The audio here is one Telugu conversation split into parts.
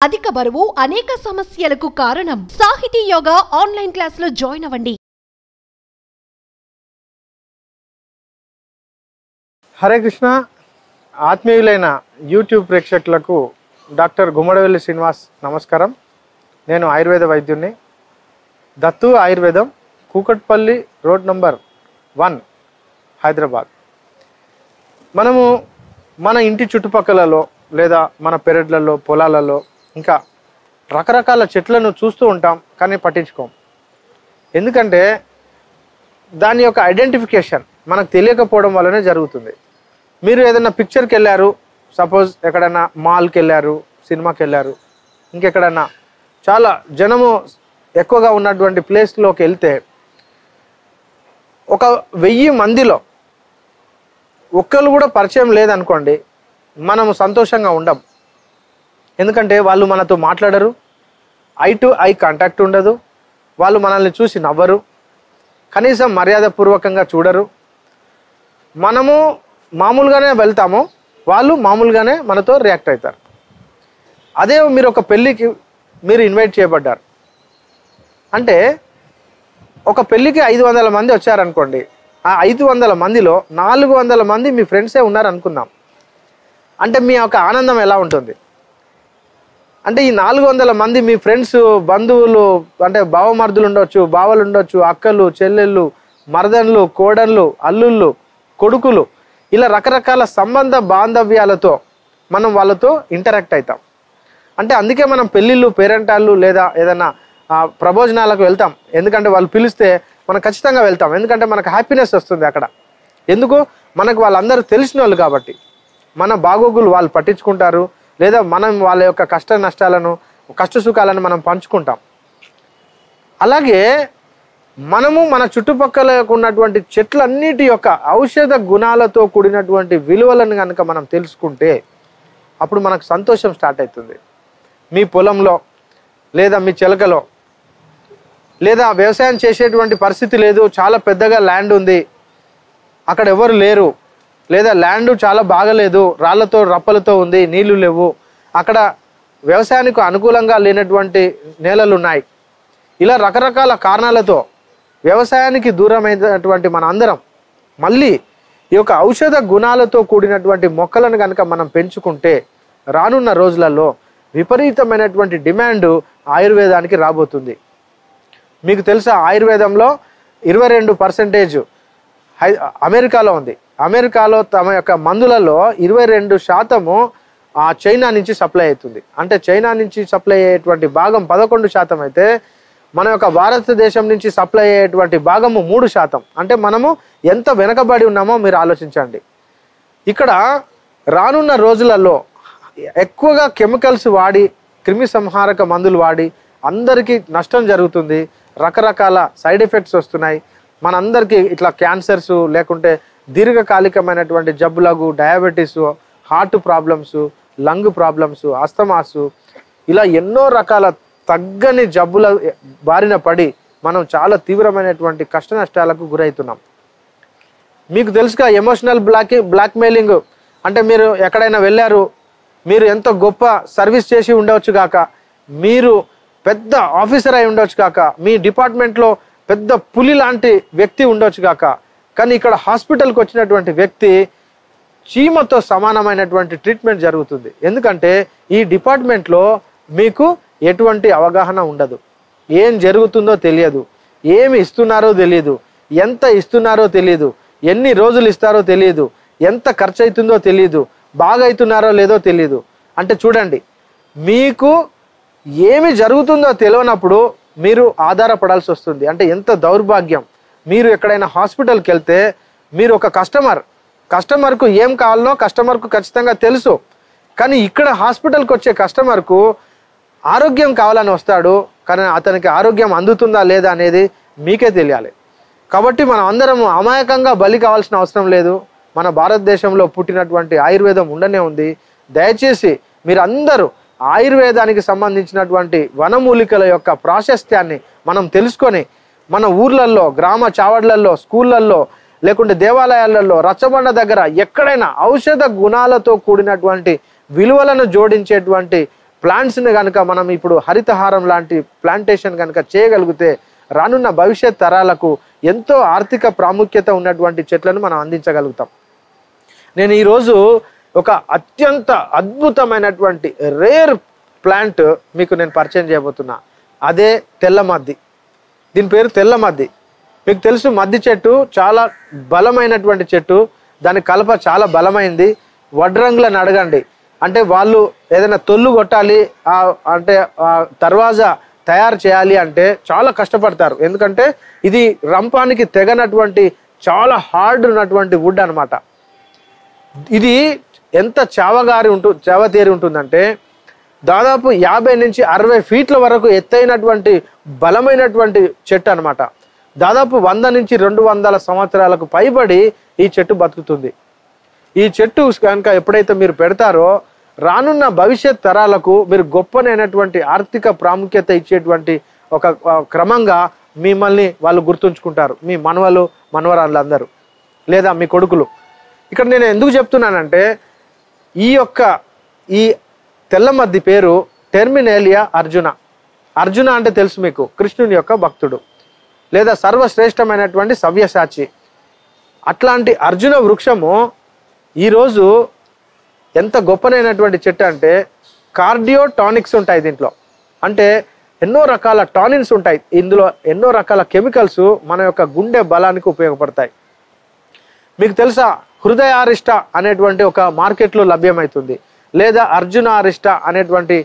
అధిక బరువు అనేక సమస్యలకు కారణం. సాహితీ యోగా ఆన్లైన్ క్లాసులో జాయిన్ అవ్వండి. హరే కృష్ణ. ఆత్మీయులైన యూట్యూబ్ ప్రేక్షకులకు డాక్టర్ గుమ్మడవెల్లి శ్రీనివాస్ నమస్కారం. నేను ఆయుర్వేద వైద్యుని. దత్తు ఆయుర్వేదం, కూకట్పల్లి రోడ్ నంబర్ 1, హైదరాబాద్. మనము మన ఇంటి చుట్టుపక్కలలో లేదా మన పెరట్లలో, పొలాలలో ఇంకా రకరకాల చెట్లను చూస్తూ ఉంటాం, కానీ పట్టించుకోం. ఎందుకంటే దాని యొక్క ఐడెంటిఫికేషన్ మనకు తెలియకపోవడం వల్లనే జరుగుతుంది. మీరు ఏదైనా పిక్చర్కి వెళ్ళారు, సపోజ్ ఎక్కడైనా మాల్కి వెళ్ళారు, సినిమాకి వెళ్ళారు, ఇంకెక్కడన్నా చాలా జనము ఎక్కువగా ఉన్నటువంటి ప్లేస్లోకి వెళ్తే ఒక 1000 మందిలో ఒక్కరు కూడా పరిచయం లేదనుకోండి, మనము సంతోషంగా ఉండం. ఎందుకంటే వాళ్ళు మనతో మాట్లాడరు, ఐ టు ఐ కాంటాక్ట్ ఉండదు, వాళ్ళు మనల్ని చూసి నవ్వరు, కనీసం మర్యాదపూర్వకంగా చూడరు. మనము మామూలుగానే వెళ్తాము, వాళ్ళు మామూలుగానే మనతో రియాక్ట్ అవుతారు. అదే మీరు ఒక పెళ్ళికి మీరు ఇన్వైట్ చేయబడ్డారు అంటే, ఒక పెళ్ళికి 500 మంది వచ్చారనుకోండి, ఆ 500 మందిలో 400 మంది మీ ఫ్రెండ్సే ఉన్నారు అనుకుందాం. అంటే మీ యొక్క ఆనందం ఎలా ఉంటుంది అంటే, ఈ 400 మంది మీ ఫ్రెండ్స్, బంధువులు, అంటే బావమర్దులు ఉండొచ్చు, బావలు ఉండొచ్చు, అక్కలు, చెల్లెళ్ళు, మరదన్లు, కోడళ్ళు, అల్లుళ్ళు, కొడుకులు, ఇలా రకరకాల సంబంధ బాంధవ్యాలతో మనం వాళ్ళతో ఇంటరాక్ట్ అవుతాం. అంటే అందుకే మనం పెళ్ళిళ్ళు, పేరెంటాళ్ళు లేదా ఏదైనా ప్రభోజనాలకు వెళ్తాం. ఎందుకంటే వాళ్ళు పిలిస్తే మనం ఖచ్చితంగా వెళ్తాం. ఎందుకంటే మనకు హ్యాపీనెస్ వస్తుంది అక్కడ. ఎందుకు? మనకు వాళ్ళందరూ తెలిసిన వాళ్ళు కాబట్టి. మన బాగోగులు వాళ్ళు పట్టించుకుంటారు, లేదా మనం వాళ్ళ యొక్క కష్ట నష్టాలను, కష్ట సుఖాలను మనం పంచుకుంటాం. అలాగే మనము మన చుట్టుపక్కల ఉన్నటువంటి చెట్లన్నిటి యొక్క ఔషధ గుణాలతో కూడినటువంటి విలువలను కనుక మనం తెలుసుకుంటే అప్పుడు మనకు సంతోషం స్టార్ట్ అవుతుంది. మీ పొలంలో లేదా మీ చెలకలో లేదా వ్యవసాయం చేసేటువంటి పరిస్థితి లేదు, చాలా పెద్దగా ల్యాండ్ ఉంది, అక్కడ ఎవరు లేరు, లేదా ల్యాండ్ చాలా బాగలేదు, రాళ్లతో రప్పలతో ఉంది, నీళ్లు లేవు, అక్కడ వ్యవసాయానికి అనుకూలంగా లేనటువంటి నేలలు ఉన్నాయి. ఇలా రకరకాల కారణాలతో వ్యవసాయానికి దూరమైనటువంటి మన అందరం మళ్ళీ ఈ యొక్క ఔషధ గుణాలతో కూడినటువంటి మొక్కలను కనుక మనం పెంచుకుంటే రానున్న రోజులలో విపరీతమైనటువంటి డిమాండ్ ఆయుర్వేదానికి రాబోతుంది. మీకు తెలుసా, ఆయుర్వేదంలో 22% అమెరికాలో ఉంది. అమెరికాలో తమ యొక్క మందులలో 22% చైనా నుంచి సప్లై అవుతుంది. అంటే చైనా నుంచి సప్లై అయ్యేటువంటి భాగం 11% అయితే మన యొక్క భారతదేశం నుంచి సప్లై అయ్యేటువంటి భాగము 3%. అంటే మనము ఎంత వెనకబడి ఉన్నామో మీరు ఆలోచించండి. ఇక్కడ రానున్న రోజులలో ఎక్కువగా కెమికల్స్ వాడి, క్రిమి సంహారక మందులు వాడి అందరికీ నష్టం జరుగుతుంది. రకరకాల సైడ్ ఎఫెక్ట్స్ వస్తున్నాయి మనందరికీ. ఇట్లా క్యాన్సర్స్, లేకుంటే దీర్ఘకాలికమైనటువంటి జబ్బులకు, diabetes, heart problems, lung problems, అస్తమాసు, ఇలా ఎన్నో రకాల తగ్గని జబ్బుల బారిన పడి మనం చాలా తీవ్రమైనటువంటి కష్ట నష్టాలకు గురవుతున్నాం. మీకు తెలుసుగా, ఎమోషనల్ బ్లాక్మెయిలింగ్ అంటే, మీరు ఎక్కడైనా వెళ్ళారు, మీరు ఎంతో గొప్ప సర్వీస్ చేసి ఉండవచ్చు కాక, మీరు పెద్ద ఆఫీసర్ అయి ఉండొచ్చు కాక, మీ డిపార్ట్మెంట్లో పెద్ద పులి లాంటి వ్యక్తి ఉండొచ్చు కాక, కానీ ఇక్కడ హాస్పిటల్కి వచ్చినటువంటి వ్యక్తి చీమతో సమానమైనటువంటి ట్రీట్మెంట్ జరుగుతుంది. ఎందుకంటే ఈ డిపార్ట్మెంట్లో మీకు ఎటువంటి అవగాహన ఉండదు, ఏం జరుగుతుందో తెలియదు, ఏమి ఇస్తున్నారో తెలియదు, ఎంత ఇస్తున్నారో తెలియదు, ఎన్ని రోజులు ఇస్తారో తెలియదు, ఎంత ఖర్చు అవుతుందో తెలియదు, బాగా అవుతున్నారో లేదో తెలియదు. అంటే చూడండి, మీకు ఏమి జరుగుతుందో తెలియనప్పుడు మీరు ఆధారపడాల్సి వస్తుంది. అంటే ఎంత దౌర్భాగ్యం. మీరు ఎక్కడైనా హాస్పిటల్కి వెళ్తే మీరు ఒక కస్టమర్కు ఏం కావాలనో కస్టమర్కు ఖచ్చితంగా తెలుసు. కానీ ఇక్కడ హాస్పిటల్కి వచ్చే కస్టమర్కు ఆరోగ్యం కావాలని వస్తాడు, కానీ అతనికి ఆరోగ్యం అందుతుందా లేదా అనేది మీకే తెలియాలి. కాబట్టి మనం అందరం అమాయకంగా బలి కావాల్సిన అవసరం లేదు. మన భారతదేశంలో పుట్టినటువంటి ఆయుర్వేదం ఉండనే ఉంది. దయచేసి మీరందరూ ఆయుర్వేదానికి సంబంధించినటువంటి వనమూలికల యొక్క ప్రాశస్త్యాన్ని మనం తెలుసుకొని మన ఊర్లలో, గ్రామ చావడ్లలో, స్కూళ్ళల్లో, లేకుంటే దేవాలయాలలో, రచ్చబండ దగ్గర ఎక్కడైనా ఔషధ గుణాలతో కూడినటువంటి విలువలను జోడించేటువంటి ప్లాంట్స్ని కనుక మనం ఇప్పుడు హరితహారం లాంటి ప్లాంటేషన్ కనుక చేయగలిగితే రానున్న భవిష్యత్ తరాలకు ఎంతో ఆర్థిక ప్రాముఖ్యత ఉన్నటువంటి చెట్లను మనం అందించగలుగుతాం. నేను ఈరోజు ఒక అత్యంత అద్భుతమైనటువంటి రేర్ ప్లాంట్ మీకు నేను పరిచయం చేయబోతున్నా. అదే తెల్ల మద్ది. దీని పేరు తెల్ల మద్ది. మీకు తెలుసు మద్ది చెట్టు చాలా బలమైనటువంటి చెట్టు, దాని కలప చాలా బలమైంది. వడ్రంగులను అడగండి, అంటే వాళ్ళు ఏదైనా తొల్లు కొట్టాలి అంటే దర్వాజా తయారు చేయాలి అంటే చాలా కష్టపడతారు. ఎందుకంటే ఇది రంపానికి తెగనటువంటి చాలా హార్డ్ ఉన్నటువంటి వుడ్ అనమాట. ఇది ఎంత చావతేరి ఉంటుందంటే దాదాపు 50 నుంచి 60 ఫీట్ల వరకు ఎత్తైనటువంటి బలమైనటువంటి చెట్టు అనమాట. దాదాపు 100 నుంచి 200 సంవత్సరాలకు పైబడి ఈ చెట్టు బతుకుతుంది. ఈ చెట్టు కనుక ఎప్పుడైతే మీరు పెడతారో రానున్న భవిష్యత్ తరాలకు మీరు గొప్పనైనటువంటి ఆర్థిక ప్రాముఖ్యత ఇచ్చేటువంటి ఒక క్రమంగా మిమ్మల్ని వాళ్ళు గుర్తుంచుకుంటారు, మీ మనవరాళ్ళందరూ లేదా మీ కొడుకులు. ఇక్కడ నేను ఎందుకు చెప్తున్నానంటే ఈ తెల్ల మద్ది పేరు టెర్మినేలియా అర్జున. అర్జున అంటే తెలుసు మీకు, కృష్ణుని యొక్క భక్తుడు లేదా సర్వశ్రేష్టమైనటువంటి సవ్యసాచి. అట్లాంటి అర్జున వృక్షము ఈరోజు ఎంత గొప్పనైనటువంటి చెట్టు అంటే కార్డియో టానిక్స్ ఉంటాయి దీంట్లో. అంటే ఎన్నో రకాల టానిన్స్ ఉంటాయి ఇందులో, ఎన్నో రకాల కెమికల్స్ మన యొక్క గుండె బలానికి ఉపయోగపడతాయి. మీకు తెలుసా, హృదయారిష్ట అనేటువంటి ఒక మార్కెట్లో లభ్యమవుతుంది, లేదా అర్జున అరిష్ట అనేటువంటి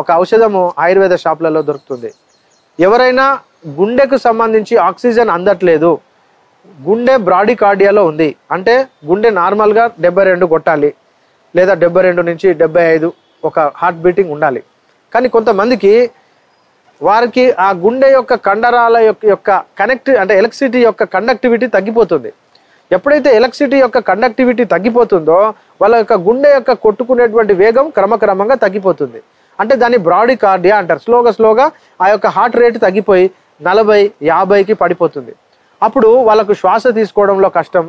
ఒక ఔషధము ఆయుర్వేద షాపులలో దొరుకుతుంది. ఎవరైనా గుండెకు సంబంధించి ఆక్సిజన్ అందట్లేదు, గుండె బ్రాడికార్డియాలో ఉంది అంటే గుండె నార్మల్గా 72 కొట్టాలి లేదా 72 నుంచి 75 ఒక హార్ట్ బీటింగ్ ఉండాలి. కానీ కొంతమందికి వారికి ఆ గుండె యొక్క కండరాల యొక్క అంటే ఎలక్ట్రిసిటీ యొక్క కండక్టివిటీ తగ్గిపోతుంది. ఎప్పుడైతే ఎలక్ట్రిసిటీ యొక్క కండక్టివిటీ తగ్గిపోతుందో వాళ్ళ యొక్క గుండె యొక్క కొట్టుకునేటువంటి వేగం క్రమక్రమంగా తగ్గిపోతుంది. అంటే దాన్ని బ్రాడికార్డియా అంటారు. స్లోగా ఆ యొక్క హార్ట్ రేట్ తగ్గిపోయి 40-50కి పడిపోతుంది. అప్పుడు వాళ్ళకు శ్వాస తీసుకోవడంలో కష్టం,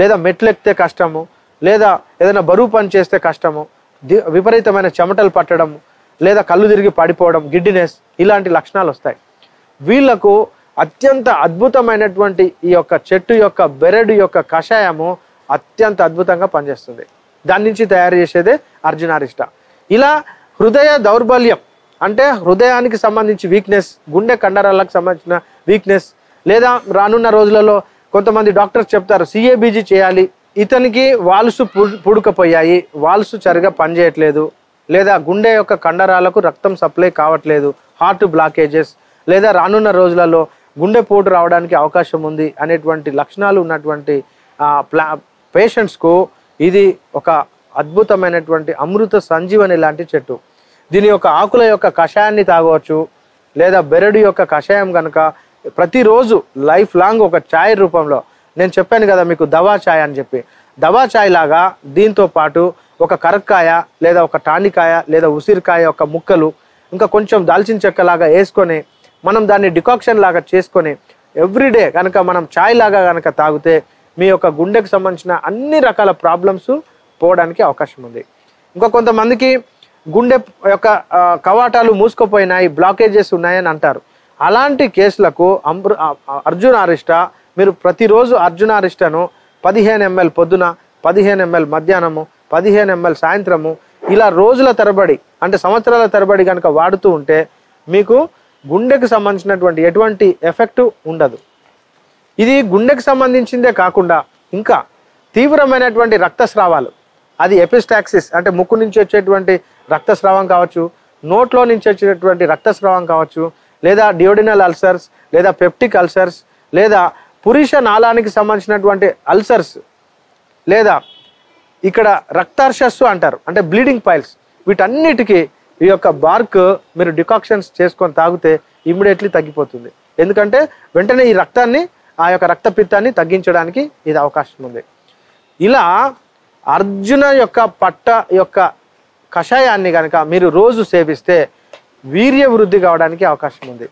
లేదా మెట్లెక్కితే కష్టము, లేదా ఏదైనా బరువు పని చేస్తే కష్టము, విపరీతమైన చెమటలు పట్టడం, లేదా కళ్ళు తిరిగి పడిపోవడం, గిడ్డినెస్, ఇలాంటి లక్షణాలు వస్తాయి. వీళ్లకు అత్యంత అద్భుతమైనటువంటి ఈ యొక్క చెట్టు యొక్క బెరడు యొక్క కషాయము అత్యంత అద్భుతంగా పనిచేస్తుంది. దాని నుంచి తయారు చేసేదే అర్జునారిష్ట. ఇలా హృదయ దౌర్బల్యం అంటే హృదయానికి సంబంధించి వీక్నెస్, గుండె కండరాలకు సంబంధించిన వీక్నెస్, లేదా రానున్న రోజులలో కొంతమంది డాక్టర్స్ చెప్తారు సిఏబిజీ చేయాలి, ఇతనికి వాల్స్ పుడుకపోయాయి, వాల్స్ సరిగా పనిచేయట్లేదు, లేదా గుండె యొక్క కండరాలకు రక్తం సప్లై కావట్లేదు, హార్ట్ బ్లాకేజెస్, లేదా రానున్న రోజులలో గుండెపోటు రావడానికి అవకాశం ఉంది అనేటువంటి లక్షణాలు ఉన్నటువంటి పేషెంట్స్కు ఇది ఒక అద్భుతమైనటువంటి అమృత సంజీవని లాంటి చెట్టు. దీని యొక్క ఆకుల యొక్క కషాయాన్ని తాగవచ్చు, లేదా బెరడు యొక్క కషాయం కనుక ప్రతిరోజు లైఫ్ లాంగ్ ఒక ఛాయ్ రూపంలో, నేను చెప్పాను కదా మీకు దవా ఛాయ్ అని చెప్పి, దవా ఛాయ్ లాగా దీంతో పాటు ఒక కరక్కాయ లేదా ఒక టానికాయ లేదా ఉసిరికాయ యొక్క ముక్కలు ఇంకా కొంచెం దాల్చిన చెక్క లాగా వేసుకొని మనం దాన్ని డికాక్షన్ లాగా చేసుకొని ఎవ్రీడే కనుక మనం ఛాయ్ లాగా కనుక తాగితే మీ యొక్క గుండెకు సంబంధించిన అన్ని రకాల ప్రాబ్లమ్స్ పోవడానికి అవకాశం ఉంది. ఇంకా కొంతమందికి గుండె యొక్క కవాటాలు మూసుకుపోయినాయి, బ్లాకేజెస్ ఉన్నాయని అంటారు. అలాంటి కేసులకు అర్జునారిష్ట మీరు ప్రతిరోజు అర్జునారిష్టను 15 ml పొద్దున, 15 ml మధ్యాహ్నము, 15 ml సాయంత్రము, ఇలా రోజుల తరబడి అంటే సంవత్సరాల తరబడి కనుక వాడుతూ ఉంటే మీకు గుండెకు సంబంధించినటువంటి ఎటువంటి ఎఫెక్ట్ ఉండదు. ఇది గుండెకు సంబంధించిందే కాకుండా ఇంకా తీవ్రమైనటువంటి రక్తస్రావాలు, అది ఎపిస్టాక్సిస్ అంటే ముక్కు నుంచి వచ్చేటువంటి రక్తస్రావం కావచ్చు, నోట్లో నుంచి వచ్చేటువంటి రక్తస్రావం కావచ్చు, లేదా డియోడినల్ అల్సర్స్, లేదా పెప్టిక్ అల్సర్స్, లేదా పురుష నాళానికి సంబంధించినటువంటి అల్సర్స్, లేదా ఇక్కడ రక్తార్షస్సు అంటారు అంటే బ్లీడింగ్ పైల్స్, వీటన్నిటికీ ఈ యొక్క బార్క్ మీరు డికాక్షన్స్ చేసుకొని తాగితే ఇమ్మీడియట్లీ తగ్గిపోతుంది. ఎందుకంటే వెంటనే ఈ రక్తాన్ని, ఆ యొక్క రక్తపిత్తాన్ని తగ్గించడానికి ఇది అవకాశం ఉంది. ఇలా అర్జున యొక్క పట్ట యొక్క కషాయాన్ని కనుక మీరు రోజు సేవిస్తే వీర్య వృద్ధి కావడానికి అవకాశం ఉంది.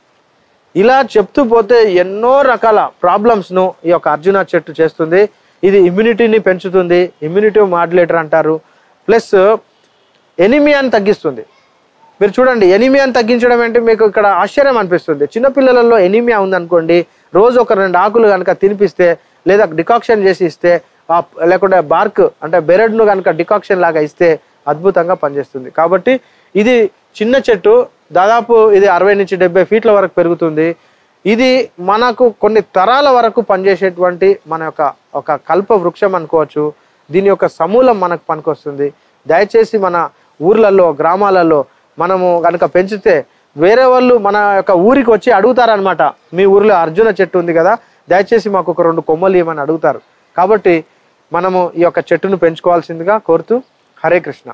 ఇలా చెప్తూ పోతే ఎన్నో రకాల ప్రాబ్లమ్స్ను ఈ యొక్క అర్జున చెట్టు చేస్తుంది. ఇది ఇమ్యూనిటీని పెంచుతుంది, ఇమ్యూనిటీ మాడ్యులేటర్ అంటారు, ప్లస్ ఎనిమియాని తగ్గిస్తుంది. మీరు చూడండి, ఎనీమియాని తగ్గించడం అంటే మీకు ఇక్కడ ఆశ్చర్యం అనిపిస్తుంది. చిన్నపిల్లలలో ఎనీమియా ఉందనుకోండి, రోజు ఒక 2 ఆకులు కనుక తినిపిస్తే లేదా డికాక్షన్ చేసి ఇస్తే, లేకుంటే బార్క్ అంటే బెరడ్ను కనుక డికాక్షన్ లాగా ఇస్తే అద్భుతంగా పనిచేస్తుంది. కాబట్టి ఇది చిన్న చెట్టు, దాదాపు ఇది 60 నుంచి 70 ఫీట్ల వరకు పెరుగుతుంది. ఇది మనకు కొన్ని తరాల వరకు పనిచేసేటువంటి మన యొక్క ఒక కల్ప వృక్షం అనుకోవచ్చు. దీని యొక్క సమూలం మనకు పనికొస్తుంది. దయచేసి మన ఊర్లలో గ్రామాలలో మనము కనుక పెంచితే వేరే వాళ్ళు మన యొక్క ఊరికి వచ్చి అడుగుతారనమాట, మీ ఊరిలో అర్జున చెట్టు ఉంది కదా, దయచేసి మాకు ఒక 2 కొమ్మలు ఇవ్వమని అడుగుతారు. కాబట్టి మనము ఈ యొక్క చెట్టును పెంచుకోవాల్సిందిగా కోరుతూ, హరే కృష్ణ.